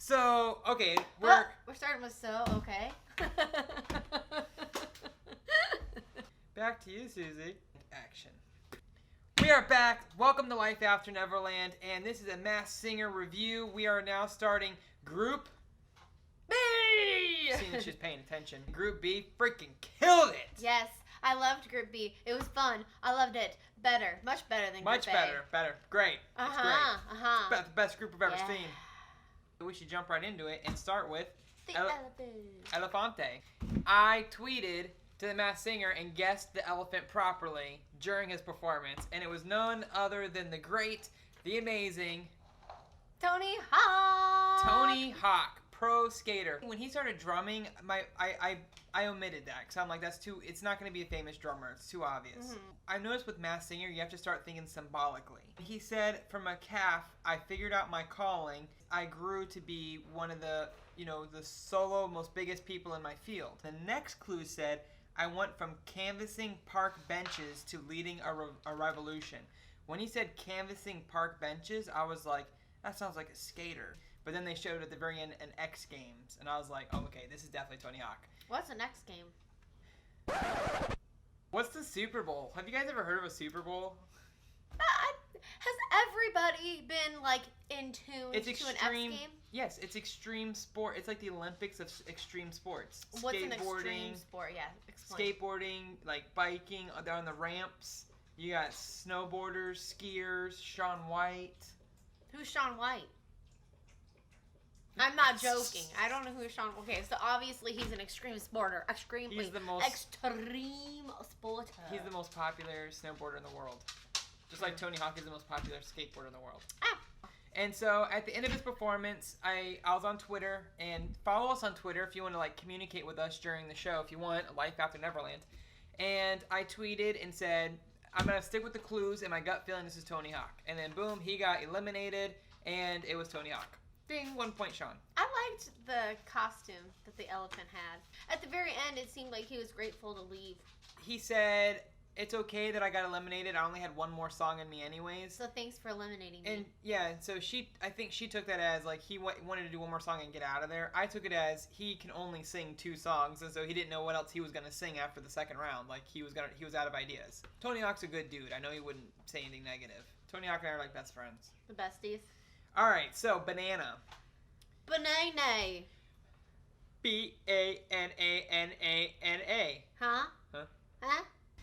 So, okay, we're starting with okay. Back to you, Susie. Action. We are back. Welcome to Life After Neverland, and this is a Masked Singer review. We are now starting Group B! Seeing that she's paying attention. Group B freaking killed it! Yes, I loved Group B. It was fun. I loved it. Better. Much better than Group A. Better. Great. It's great. It's the best group I've ever seen. We should jump right into it and start with the elephant. Elefante. I tweeted to the Masked Singer and guessed the elephant properly during his performance, and it was none other than the great, the amazing Tony Hawk. Tony Hawk, pro skater. When he started drumming, I omitted that because I'm like, that's too. It's not going to be a famous drummer. It's too obvious. Mm-hmm. I noticed with Masked Singer, you have to start thinking symbolically. He said, "From a calf, I figured out my calling. I grew to be one of the, the solo most biggest people in my field." The next clue said, "I went from canvassing park benches to leading a revolution." When he said canvassing park benches, I was like, that sounds like a skater. But then they showed at the very end an X Games, and I was like, oh, okay, this is definitely Tony Hawk. What's an X Game? What's the Super Bowl? Have you guys ever heard of a Super Bowl? Has everybody been like in tune to an X Game? Yes, it's extreme sport. It's like the Olympics of extreme sports. What's an extreme sport? Yeah, explain. Skateboarding, like biking on the ramps. You got snowboarders, skiers, Shaun White. Who's Shaun White? I'm not joking. I don't know who Shaun. Okay, so obviously he's an extreme sporter. Extreme sporter. He's the most popular snowboarder in the world. Just like Tony Hawk is the most popular skateboarder in the world. Ah. And so at the end of his performance, I was on Twitter, and follow us on Twitter if you want to communicate with us during the show. If you want Life After Neverland, and I tweeted and said, I'm gonna stick with the clues and my gut feeling. This is Tony Hawk, and then boom, he got eliminated, and it was Tony Hawk. Ding, 1 point, Sean. I liked the costume that the elephant had. At the very end, it seemed like he was grateful to leave. He said, it's okay that I got eliminated. I only had one more song in me anyways. So thanks for eliminating me. And yeah, so I think she took that as he wanted to do one more song and get out of there. I took it as he can only sing 2 songs, and so he didn't know what else he was going to sing after the second round. He was out of ideas. Tony Hawk's a good dude. I know he wouldn't say anything negative. Tony Hawk and I are like best friends. The besties. All right, so Banana. Banana. B-A-N-A-N-A-N-A. Huh?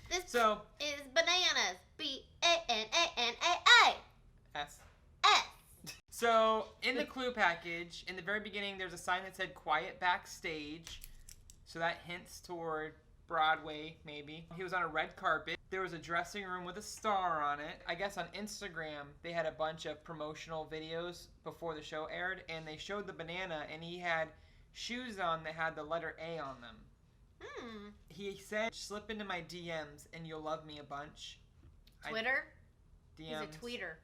This is bananas. B-A-N-A-N-A-A. S. S. So, in the clue package, in the very beginning, there's a sign that said Quiet Backstage. So that hints toward Broadway, maybe. He was on a red carpet. There was a dressing room with a star on it. I guess on Instagram, they had a bunch of promotional videos before the show aired, and they showed the banana, and he had shoes on that had the letter A on them. He said, slip into my DMs and you'll love me a bunch. Twitter? DMs. He's a tweeter.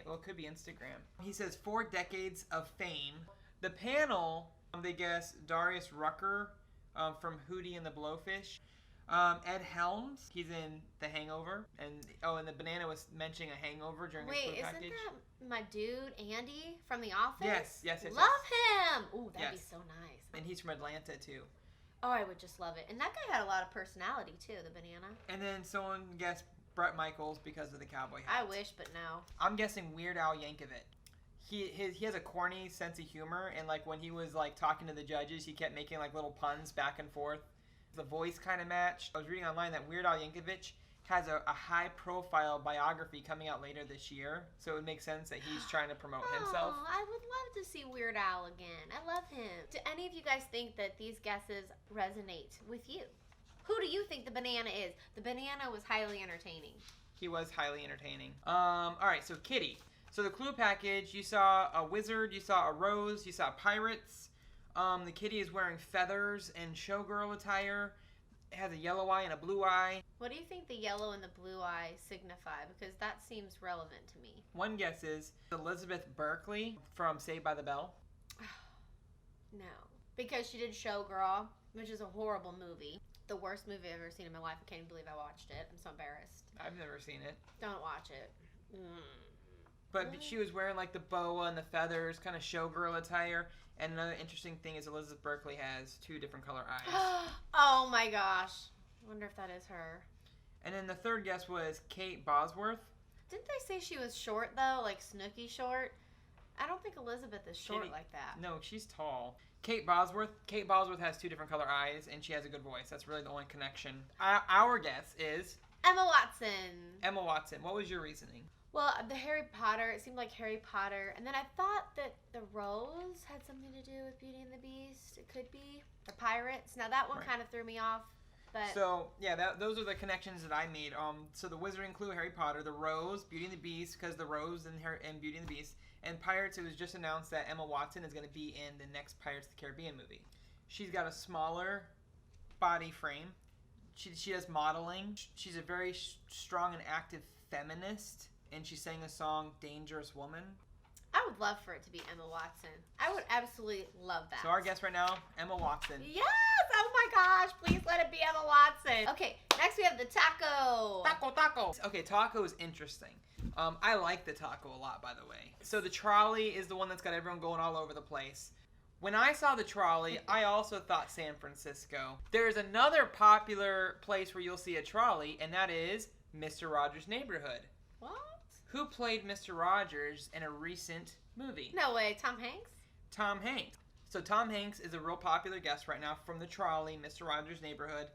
Well, it could be Instagram. He says 4 decades of fame. The panel, they guess Darius Rucker from Hootie and the Blowfish. Ed Helms, he's in The Hangover. And the banana was mentioning a hangover during the clue package. Wait, isn't that my dude, Andy, from The Office? Yes. Love him! Ooh, that'd be so nice. And he's from Atlanta, too. Oh, I would just love it. And that guy had a lot of personality, too, the banana. And then someone guessed Bret Michaels because of the cowboy hat. I wish, but no. I'm guessing Weird Al Yankovic. He has a corny sense of humor, and when he was talking to the judges, he kept making little puns back and forth. The voice kind of matched. I was reading online that Weird Al Yankovic has a high-profile biography coming out later this year, so it would make sense that he's trying to promote himself. I would love to see Weird Al again. I love him. Do any of you guys think that these guesses resonate with you? Who do you think the banana is? The banana was highly entertaining. He was highly entertaining. All right, so Kitty. So the clue package, you saw a wizard, you saw a rose, you saw pirates. The kitty is wearing feathers and showgirl attire. It has a yellow eye and a blue eye. What do you think the yellow and the blue eye signify? Because that seems relevant to me. One guess is Elizabeth Berkley from Saved by the Bell. No. Because she did Showgirl, which is a horrible movie. The worst movie I've ever seen in my life. I can't even believe I watched it. I'm so embarrassed. I've never seen it. Don't watch it. But she was wearing like the boa and the feathers, kind of showgirl attire. And another interesting thing is Elizabeth Berkley has 2 different color eyes. Oh my gosh. I wonder if that is her. And then the third guess was Kate Bosworth. Didn't they say she was short though? Like Snooki short? I don't think Elizabeth is short like that. No, she's tall. Kate Bosworth has 2 different color eyes, and she has a good voice. That's really the only connection. Our guess is Emma Watson. Emma Watson. What was your reasoning? Well, the Harry Potter, it seemed like Harry Potter. And then I thought that the rose had something to do with Beauty and the Beast. It could be. The pirates. Now, that one kind of threw me off. But so, yeah, those are the connections that I made. So the Wizarding Clue, Harry Potter. The rose, Beauty and the Beast, because the rose and Beauty and the Beast. And Pirates, it was just announced that Emma Watson is going to be in the next Pirates of the Caribbean movie. She's got a smaller body frame. She does modeling. She's a very strong and active feminist. And she sang a song, Dangerous Woman. I would love for it to be Emma Watson. I would absolutely love that. So our guess right now, Emma Watson. Yes! Oh my gosh, please let it be Emma Watson. Okay, next we have the taco. Taco. Okay, taco is interesting. I like the taco a lot, by the way. So the trolley is the one that's got everyone going all over the place. When I saw the trolley, I also thought San Francisco. There's another popular place where you'll see a trolley, and that is Mr. Rogers' Neighborhood. What? Who played Mr. Rogers in a recent movie? No way, Tom Hanks? Tom Hanks. So Tom Hanks is a real popular guest right now from the trolley, Mr. Rogers' Neighborhood.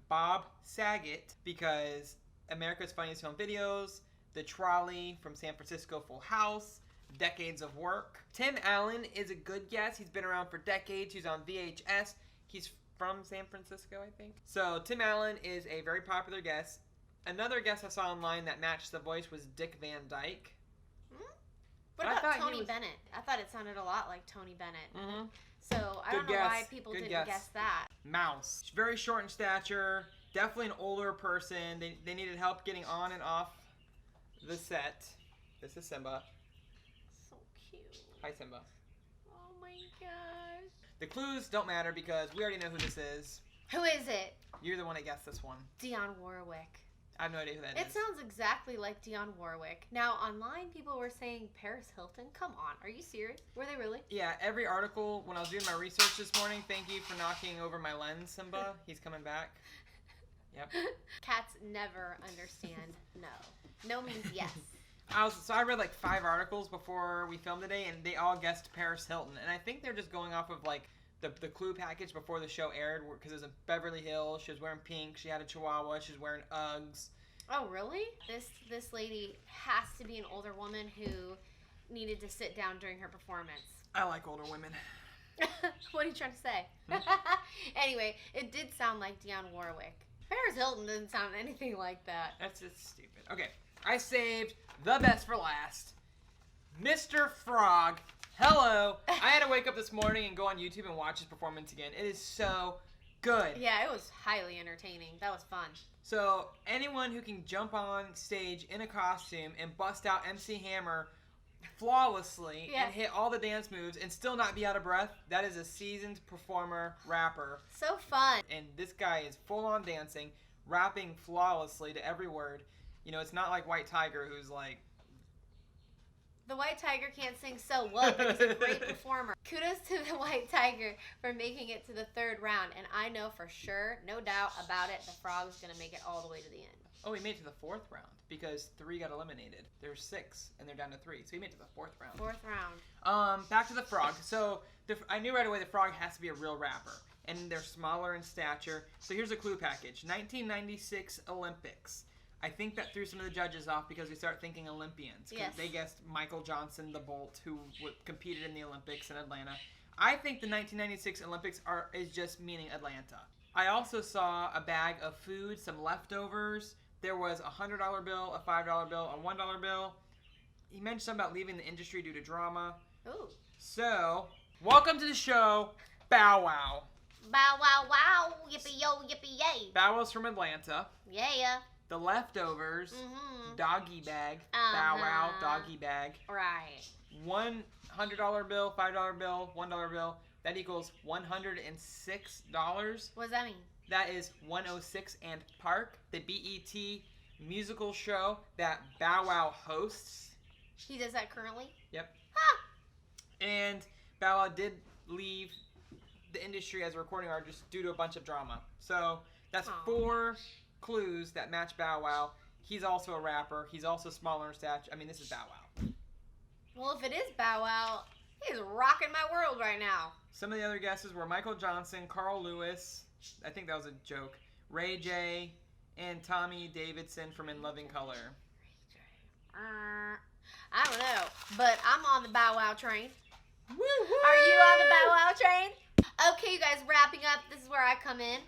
Bob Saget, because America's Funniest Home Videos, The Trolley from San Francisco, Full House, Decades of Work. Tim Allen is a good guess. He's been around for decades. He's on VHS. He's from San Francisco, I think. So Tim Allen is a very popular guest. Another guest I saw online that matched the voice was Dick Van Dyke. What about Tony Bennett? I thought it sounded a lot like Tony Bennett. Mm-hmm. So I don't know why people didn't guess that. Mouse. She's very short in stature. Definitely an older person. They needed help getting on and off the set. This is Simba. So cute. Hi, Simba. Oh my gosh. The clues don't matter because we already know who this is. Who is it? You're the one that guessed this one. Dionne Warwick. I have no idea who that is. It sounds exactly like Dionne Warwick. Now, online, people were saying Paris Hilton. Come on. Are you serious? Were they really? Yeah, every article, when I was doing my research this morning, thank you for knocking over my lens, Simba. He's coming back. Yep. Cats never understand no. No means yes. I read like 5 articles before we filmed today, and they all guessed Paris Hilton. And I think they're just going off of like the clue package before the show aired, because it was in Beverly Hills. She was wearing pink. She had a chihuahua. She was wearing Uggs. Oh, really? This lady has to be an older woman who needed to sit down during her performance. I like older women. What are you trying to say? Anyway, it did sound like Dionne Warwick. Paris Hilton didn't sound anything like that. That's just stupid. Okay, I saved the best for last. Mr. Frog. Hello. I had to wake up this morning and go on YouTube and watch his performance again. It is so good. Yeah, it was highly entertaining. That was fun. So anyone who can jump on stage in a costume and bust out MC Hammer flawlessly and hit all the dance moves and still not be out of breath, that is a seasoned performer, rapper. So fun. And this guy is full on dancing, rapping flawlessly to every word. You know, it's not like White Tiger, who's like... The White Tiger can't sing so well, but he's a great performer. Kudos to the White Tiger for making it to the 3rd round. And I know for sure, no doubt about it, the Frog's going to make it all the way to the end. Oh, he made it to the 4th round because 3 got eliminated. There's 6, and they're down to 3. So he made it to the 4th round. 4th round. Back to the Frog. So I knew right away the Frog has to be a real rapper. And they're smaller in stature. So here's a clue package. 1996 Olympics. I think that threw some of the judges off because we start thinking Olympians. Yes. They guessed Michael Johnson, the Bolt, who competed in the Olympics in Atlanta. I think the 1996 Olympics is just meaning Atlanta. I also saw a bag of food, some leftovers. There was a $100 bill, a $5 bill, a $1 bill. He mentioned something about leaving the industry due to drama. Ooh. So, welcome to the show, Bow Wow. Bow wow wow, yippee yo, yippee yay. Bow Wow's from Atlanta. Yeah. The leftovers, doggy bag, Uh-huh. Bow Wow, doggy bag. Right. $100 bill, $5 bill, $1 bill. That equals $106. What does that mean? That is 106 and Park, the BET musical show that Bow Wow hosts. He does that currently? Yep. Huh. And Bow Wow did leave the industry as a recording artist due to a bunch of drama. So that's 4 clues that match Bow Wow. He's also a rapper. He's also smaller in stature. I mean, this is Bow Wow. Well, if it is Bow Wow, he's rocking my world right now. Some of the other guesses were Michael Johnson, Carl Lewis, I think that was a joke, Ray J, and Tommy Davidson from In Loving Color. I don't know, but I'm on the Bow Wow train. Woo, woo! Are you on the Bow Wow train? Okay, you guys, wrapping up. This is where I come in.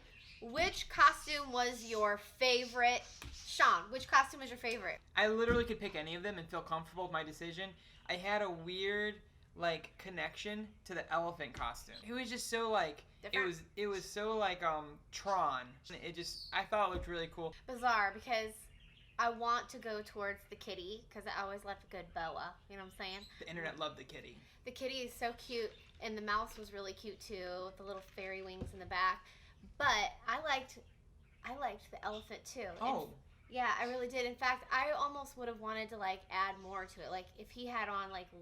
Which costume was your favorite? Sean, which costume was your favorite? I literally could pick any of them and feel comfortable with my decision. I had a weird, connection to the elephant costume. It was just so, different. It was so, Tron. I thought it looked really cool. Bizarre, because I want to go towards the kitty, because I always left a good boa. You know what I'm saying? The internet loved the kitty. The kitty is so cute, and the mouse was really cute, too, with the little fairy wings in the back. But I liked the elephant, too. Oh. Yeah, I really did. In fact, I almost would have wanted to add more to it. If he had on lights,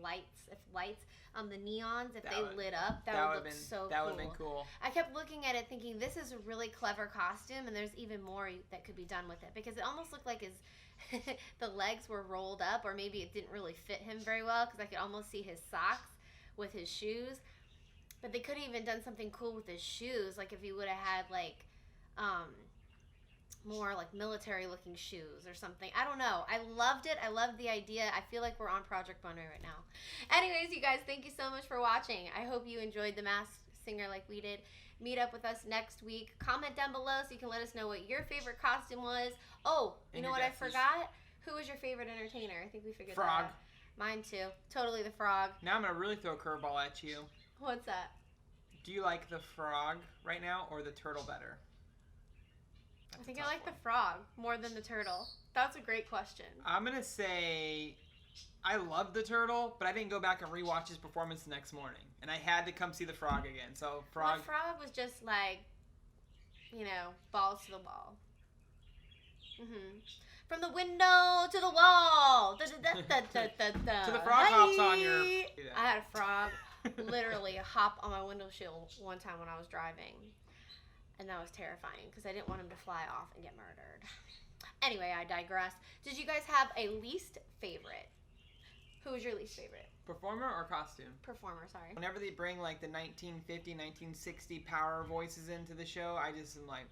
the neons, if they lit up, that would look so cool. That would have been cool. I kept looking at it thinking, this is a really clever costume, and there's even more that could be done with it, because it almost looked like the legs were rolled up, or maybe it didn't really fit him very well, because I could almost see his socks with his shoes. But they could have even done something cool with his shoes, if he would have had more military looking shoes or something. I don't know. I loved it. I loved the idea. I feel like we're on Project Runway right now. Anyways, you guys, thank you so much for watching. I hope you enjoyed The Masked Singer like we did. Meet up with us next week. Comment down below so you can let us know what your favorite costume was. Oh, you know what I forgot? Who was your favorite entertainer? I think we figured that out. Frog. Mine too. Totally the Frog. Now I'm going to really throw a curveball at you. What's that? Do you like the Frog right now or the Turtle better? I think I like the Frog more than the Turtle. That's a great question. I'm going to say I love the Turtle, but I didn't go back and rewatch his performance the next morning. And I had to come see the Frog again. So Frog... The Frog was just balls to the wall. From the window to the wall. To the frog hops on your... I had a frog literally hop on my window sill one time when I was driving. And that was terrifying because I didn't want him to fly off and get murdered. Anyway, I digress. Did you guys have a least favorite? Who was your least favorite? Performer or costume? Performer, sorry. Whenever they bring the 1950, 1960 power voices into the show, I just am like...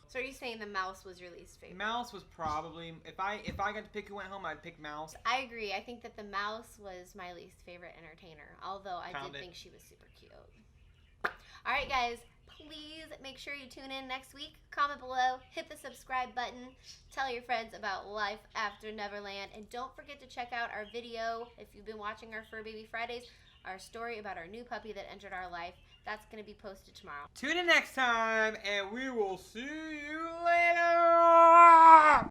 So are you saying the mouse was your least favorite? Mouse was probably... If I got to pick who went home, I'd pick Mouse. I agree. I think that the mouse was my least favorite entertainer. Although I did think she was super cute. Alright guys, please make sure you tune in next week. Comment below, hit the subscribe button, tell your friends about life after Neverland, and don't forget to check out our video, if you've been watching our Fur Baby Fridays, our story about our new puppy that entered our life. That's going to be posted tomorrow. Tune in next time, and we will see you later!